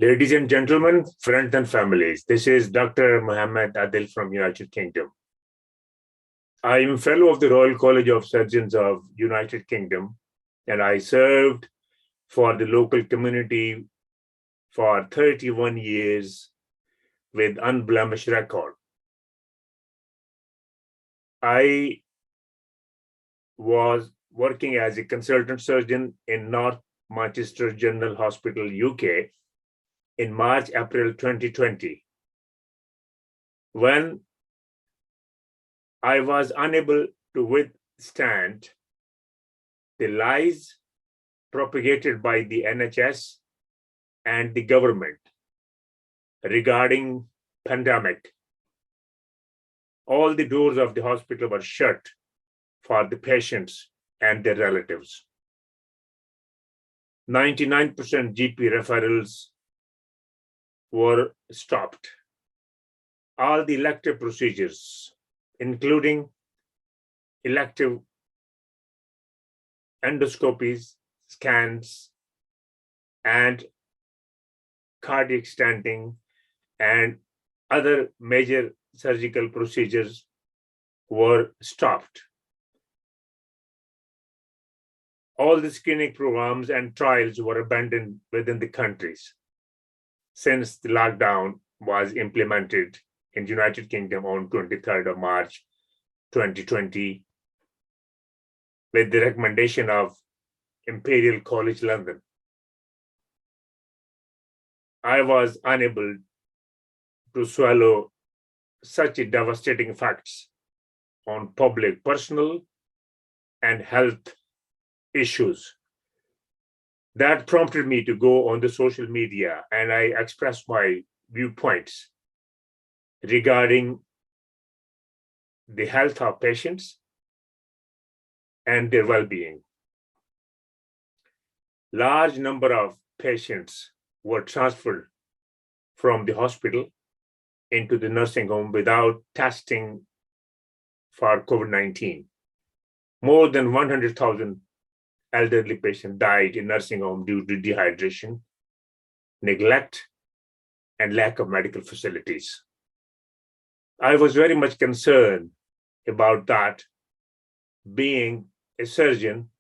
Ladies and gentlemen, friends and families, this is Dr. Mohammed Adil from United Kingdom. I am fellow of the Royal College of Surgeons of United Kingdom, and I served for the local community for 31 years with unblemished record. I was working as a consultant surgeon in North Manchester General Hospital, UK, in March, April 2020, when I was unable to withstand the lies propagated by the NHS and the government regarding pandemic. All the doors of the hospital were shut for the patients and their relatives. 99% GP referrals were stopped. All the elective procedures, including elective endoscopies, scans, and cardiac stenting, and other major surgical procedures were stopped. All the screening programs and trials were abandoned within the countries since the lockdown was implemented in the United Kingdom on 23rd of March 2020 with the recommendation of Imperial College London. I was unable to swallow such devastating facts on public, personal, and health issues. That prompted me to go on the social media, and I expressed my viewpoints regarding the health of patients and their well-being. Large number of patients were transferred from the hospital into the nursing home without testing for COVID-19. More than 100,000 elderly patients died in nursing home due to dehydration, neglect, and lack of medical facilities. I was very much concerned about that, being a surgeon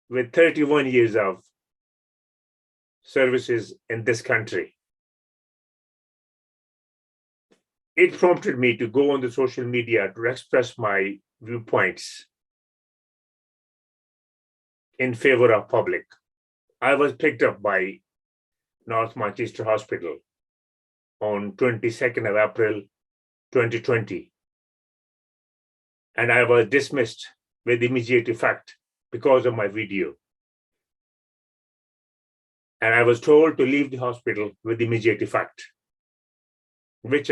with 31 years of services in this country. It prompted me to go on the social media to express my viewpoints in favor of public. I was picked up by North Manchester Hospital on 22nd of April 2020, and I was dismissed with immediate effect because of my video. And I was told to leave the hospital with immediate effect, which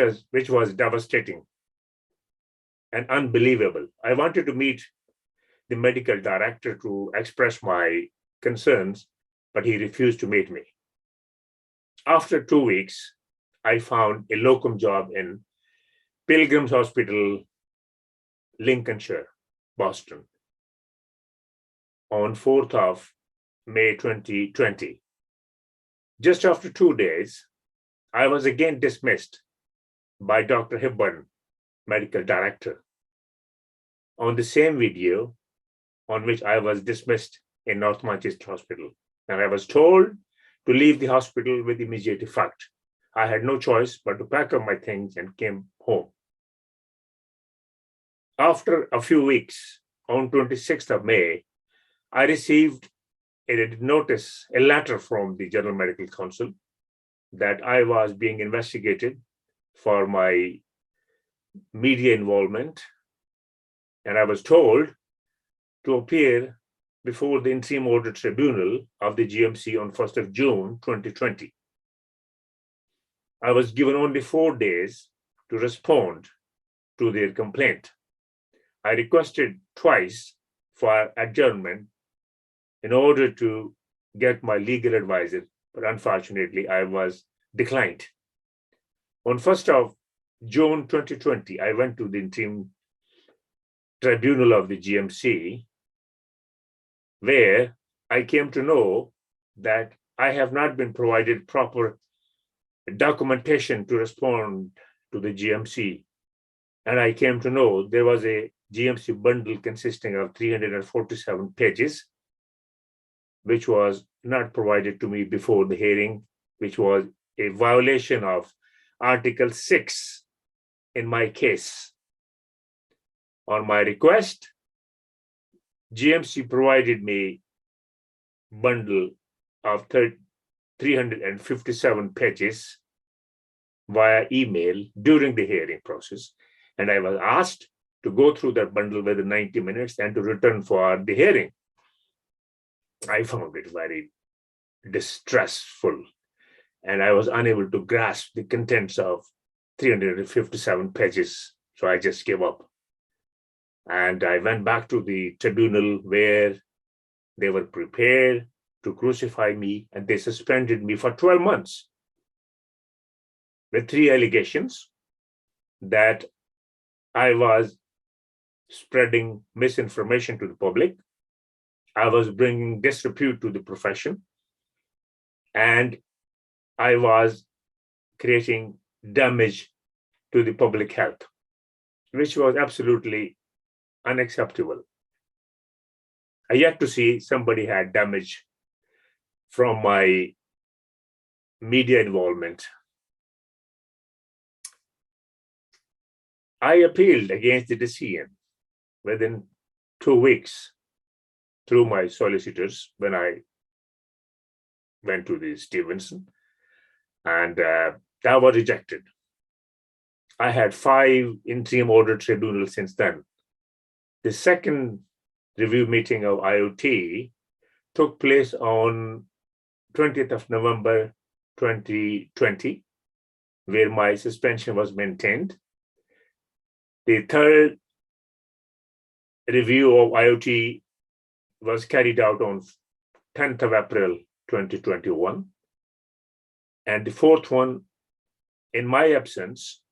was devastating and unbelievable. I wanted to meet the medical director to express my concerns, but he refused to meet me. After 2 weeks, I found a locum job in Pilgrim's Hospital, Lincolnshire, Boston, on 4th of May 2020. Just after 2 days, I was again dismissed by Dr. Hibban, medical director, on the same video on which I was dismissed in North Manchester Hospital. And I was told to leave the hospital with immediate effect. I had no choice but to pack up my things and came home. After a few weeks, on 26th of May, I received a letter from the General Medical Council that I was being investigated for my media involvement, and I was told to appear before the interim order tribunal of the GMC on 1st of June 2020. I was given only 4 days to respond to their complaint. I requested twice for adjournment in order to get my legal advisor, but unfortunately I was declined. On 1st of June 2020, I went to the interim tribunal of the GMC, where I came to know that I have not been provided proper documentation to respond to the GMC. And I came to know there was a GMC bundle consisting of 347 pages, which was not provided to me before the hearing, which was a violation of Article 6 in my case. On my request, GMC provided me bundle of 357 pages via email during the hearing process. And I was asked to go through that bundle within 90 minutes and to return for the hearing. I found it very distressful, and I was unable to grasp the contents of 357 pages. So I just gave up. And I went back to the tribunal where they were prepared to crucify me, and they suspended me for 12 months with 3 allegations that I was spreading misinformation to the public, I was bringing disrepute to the profession, and I was creating damage to the public health, which was absolutely unacceptable. I yet to see somebody had damage from my media involvement. I appealed against the decision within 2 weeks through my solicitors when I went to the Stevenson, and that was rejected. I had 5 interim order tribunals since then. The second review meeting of IoT took place on 20th of November 2020, where my suspension was maintained. The third review of IoT was carried out on 10th of April 2021. And the fourth one, in my absence,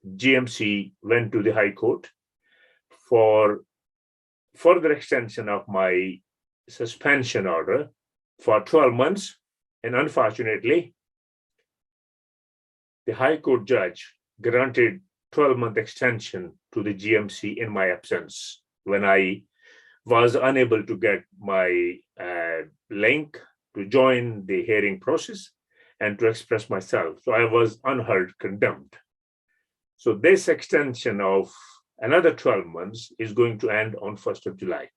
GMC went to the High Court for further extension of my suspension order for 12 months. And unfortunately, the High Court judge granted 12-month extension to the GMC in my absence when I was unable to get my link to join the hearing process and to express myself. So I was unheard, condemned. So this extension of another 12 months is going to end on 1st of July.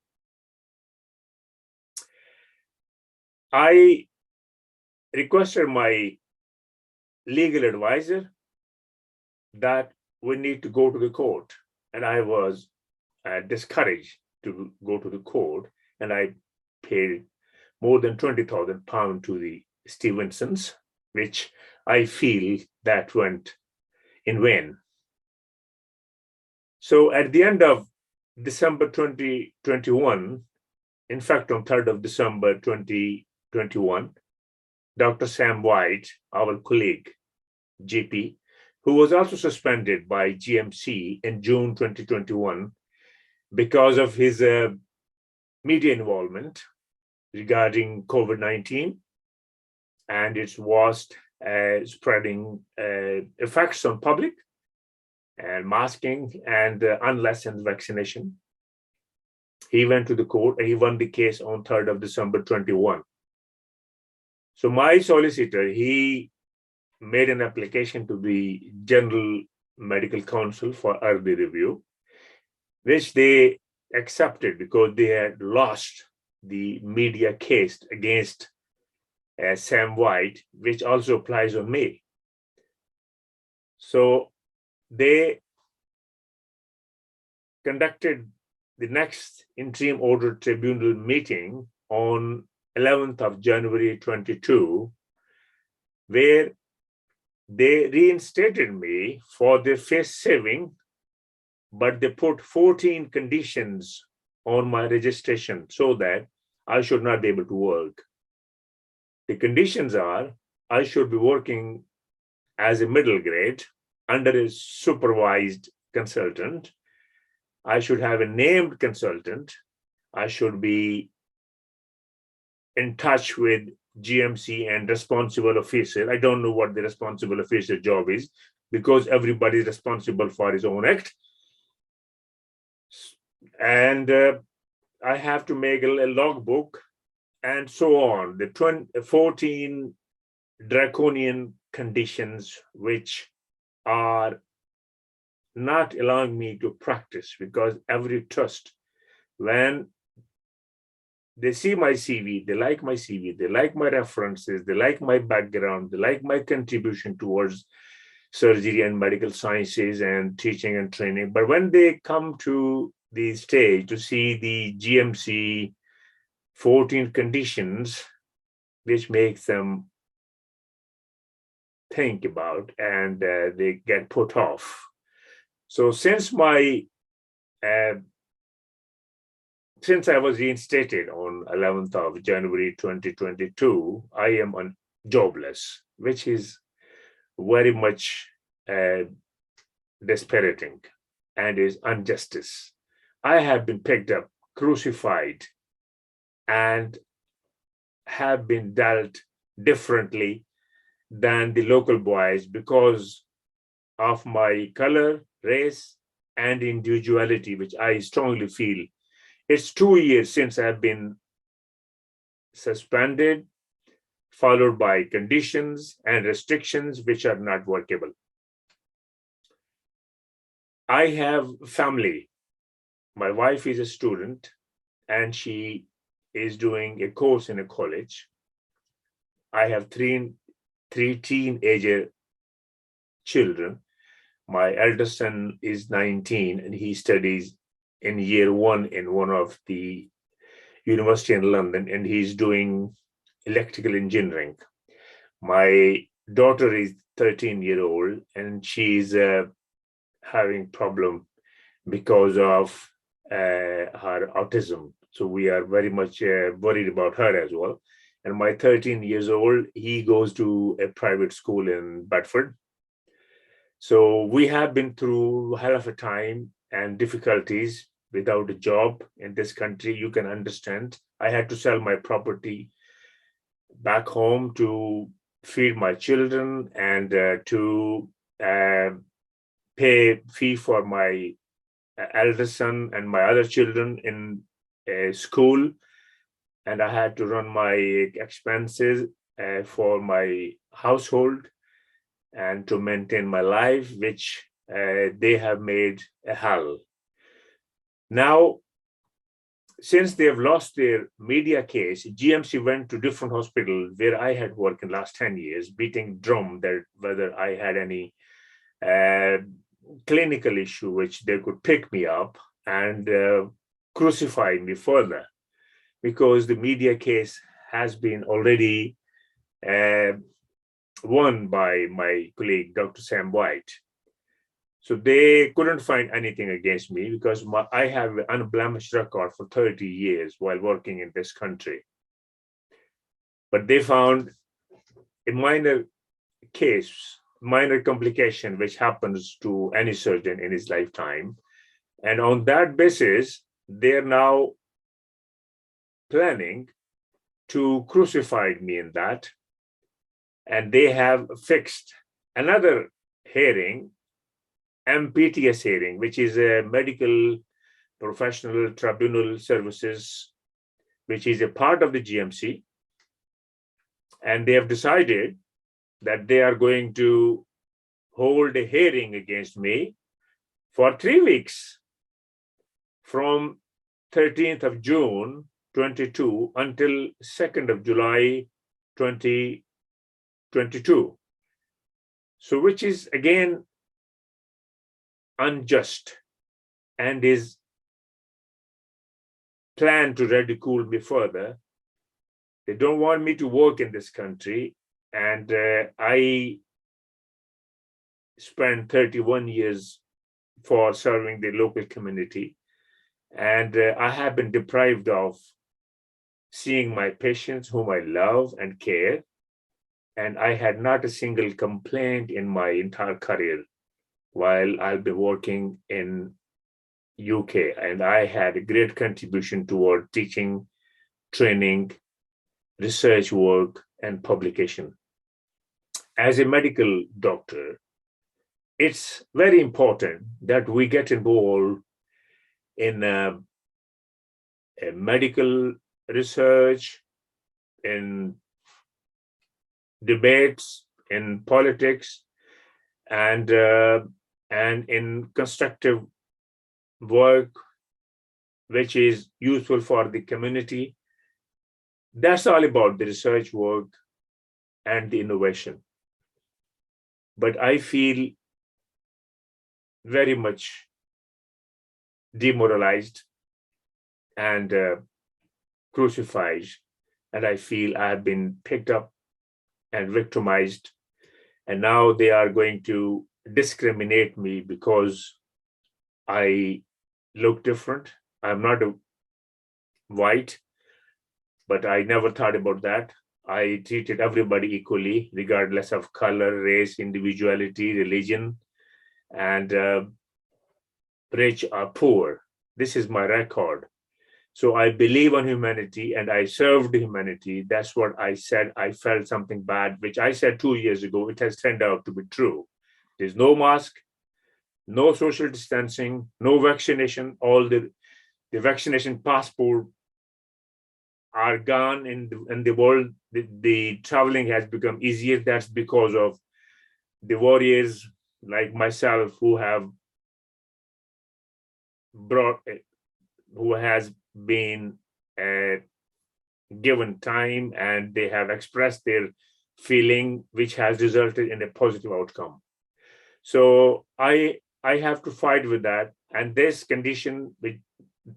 I requested my legal advisor that we need to go to the court, and I was discouraged to go to the court, and I paid more than £20,000 to the Stevensons, which I feel that went in vain. So at the end of December 2021, in fact, on 3rd of December 2021, Dr. Sam White, our colleague, GP, who was also suspended by GMC in June 2021 because of his media involvement regarding COVID-19 and its vast spreading effects on public and masking and unlicensed vaccination. He went to the court and he won the case on 3rd of December 21. So my solicitor, he made an application to the General Medical Council for early review, which they accepted because they had lost the media case against Sam White, which also applies on me. So they conducted the next interim order tribunal meeting on 11th of January 22, where they reinstated me for their face saving, but they put 14 conditions on my registration so that I should not be able to work. The conditions are, I should be working as a middle grade under a supervised consultant. I should have a named consultant. I should be in touch with GMC and responsible officer. I don't know what the responsible officer job is, because everybody is responsible for his own act. And I have to make a logbook and so on. The 14 draconian conditions which are not allowing me to practice, because every trust, when they see my CV, they like my CV, they like my references, they like my background, they like my contribution towards surgery and medical sciences and teaching and training. But when they come to the stage to see the GMC 14 conditions, which makes them think about, and they get put off. So since I was reinstated on 11th of January 2022, I am jobless, which is very much dispiriting and is injustice. I have been picked up, crucified, and have been dealt differently than the local boys because of my color, race, and individuality, which I strongly feel. It's 2 years since I've been suspended, followed by conditions and restrictions which are not workable. I have family. My wife is a student and she is doing a course in a college. I have three teenager children. My eldest son is 19 and he studies in year 1 in one of the university in London, and he's doing electrical engineering. My daughter is 13-year-old and she's having problem because of her autism. So we are very much worried about her as well. And my 13 years old, he goes to a private school in Bedford. So we have been through a hell of a time and difficulties without a job in this country. You can understand. I had to sell my property back home to feed my children and to pay fee for my eldest son and my other children in school. And I had to run my expenses for my household and to maintain my life, which they have made a hell. Now, since they have lost their media case, GMC went to different hospitals where I had worked in the last 10 years, beating drum that whether I had any clinical issue which they could pick me up and crucify me further, because the media case has been already won by my colleague, Dr. Sam White. So they couldn't find anything against me because I have an unblemished record for 30 years while working in this country. But they found a minor case, minor complication, which happens to any surgeon in his lifetime. And on that basis, they're now planning to crucify me in that. And they have fixed another hearing, MPTS hearing, which is a medical professional tribunal services, which is a part of the GMC. And they have decided that they are going to hold a hearing against me for 3 weeks from 13th of June 22 until 2nd of July 2022. So which is again unjust and is planned to ridicule me further. They don't want me to work in this country. And I spent 31 years for serving the local community. And I have been deprived of seeing my patients whom I love and care. And I had not a single complaint in my entire career while I've been working in UK. And I had a great contribution toward teaching, training, research work, and publication. As a medical doctor, it's very important that we get involved in medical research, in debates, in politics, and in constructive work, which is useful for the community. That's all about the research work and the innovation. But I feel very much demoralized and crucified, and I feel I have been picked up and victimized, and now they are going to discriminate me because I look different. I'm not a white, but I never thought about that. I treated everybody equally, regardless of color, race, individuality, religion, and rich or poor. This is my record. So I believe on humanity and I served humanity. That's what I said. I felt something bad, which I said 2 years ago. It has turned out to be true. There's no mask, no social distancing, no vaccination. All the vaccination passport are gone in the world. The traveling has become easier. That's because of the warriors like myself who have who has been given time, and they have expressed their feeling, which has resulted in a positive outcome. So I have to fight with that, and this condition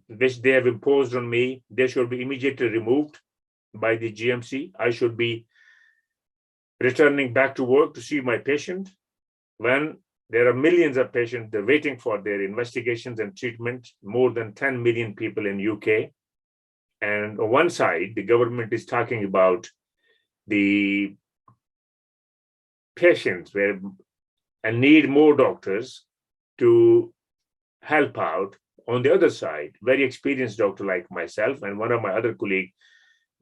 which they have imposed on me, they should be immediately removed by the GMC. I should be returning back to work to see my patient when there are millions of patients, they're waiting for their investigations and treatment, more than 10 million people in UK. And on one side, the government is talking about the patients and need more doctors to help out. On the other side, very experienced doctor like myself and one of my other colleagues,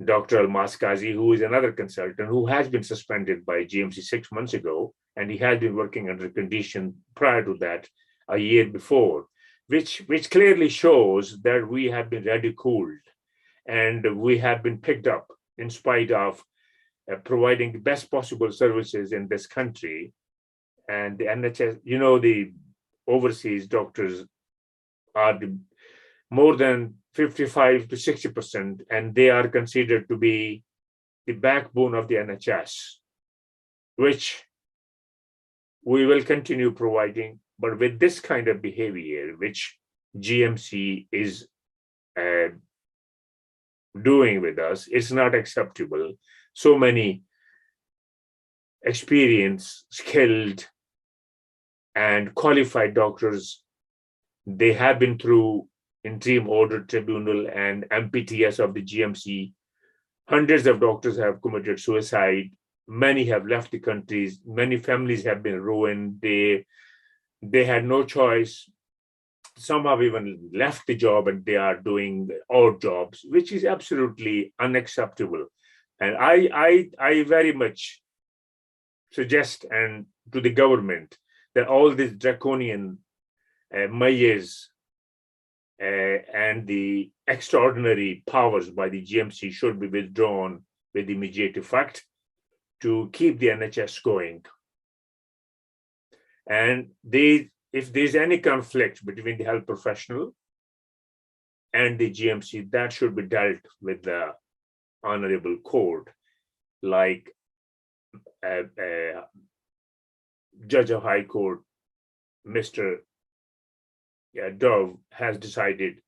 Dr. Al-Maskazi, who is another consultant who has been suspended by GMC 6 months ago, and he has been working under condition prior to that a year before, which clearly shows that we have been ridiculed and we have been picked up in spite of providing the best possible services in this country. And the NHS, the overseas doctors are more than 55 to 60%, and they are considered to be the backbone of the NHS, which we will continue providing. But with this kind of behavior, which GMC is doing with us, it's not acceptable. So many experienced, skilled, and qualified doctors, they have been through interim order tribunal and MPTS of the GMC. Hundreds of doctors have committed suicide. Many have left the countries. Many families have been ruined. They had no choice. Some have even left the job and they are doing odd jobs, which is absolutely unacceptable. And I very much suggest and to the government that all these draconian measures and the extraordinary powers by the GMC should be withdrawn with immediate effect to keep the NHS going. And if there's any conflict between the health professional and the GMC, that should be dealt with the honorable court, like Judge of High Court, Mr. Dove, has decided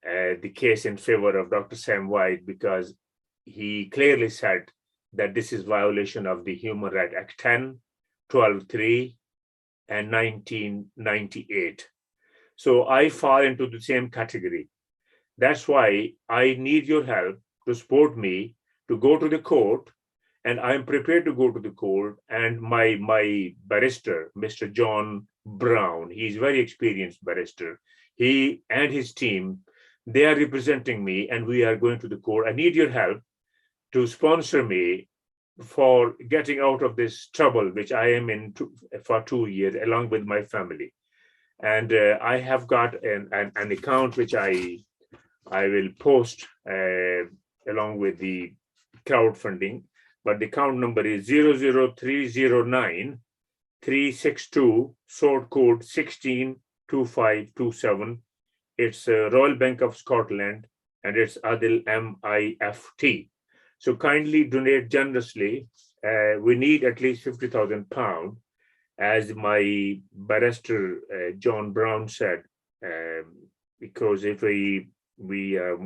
the case in favor of Dr. Sam White, because he clearly said that this is violation of the Human Rights Act 10, 12.3, and 1998. So I fall into the same category. That's why I need your help to support me to go to the court, and I'm prepared to go to the court. And my barrister, Mr. John Brown, he's a very experienced barrister. He and his team, they are representing me, and we are going to the court. I need your help to sponsor me for getting out of this trouble, which I am in for 2 years, along with my family. And I have got an account which I will post along with the crowdfunding. But the account number is 00309 362, sort code 162527. It's Royal Bank of Scotland, and it's Adil MIFT. So kindly donate generously. We need at least £50,000, as my barrister John Brown said, because if we are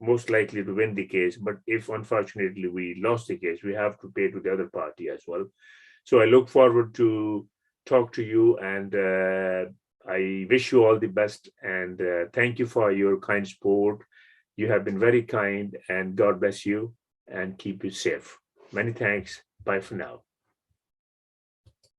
most likely to win the case, but if unfortunately we lost the case, we have to pay to the other party as well. So I look forward to talk to you, and I wish you all the best, and thank you for your kind support. You have been very kind, and God bless you and keep you safe. Many thanks. Bye for now.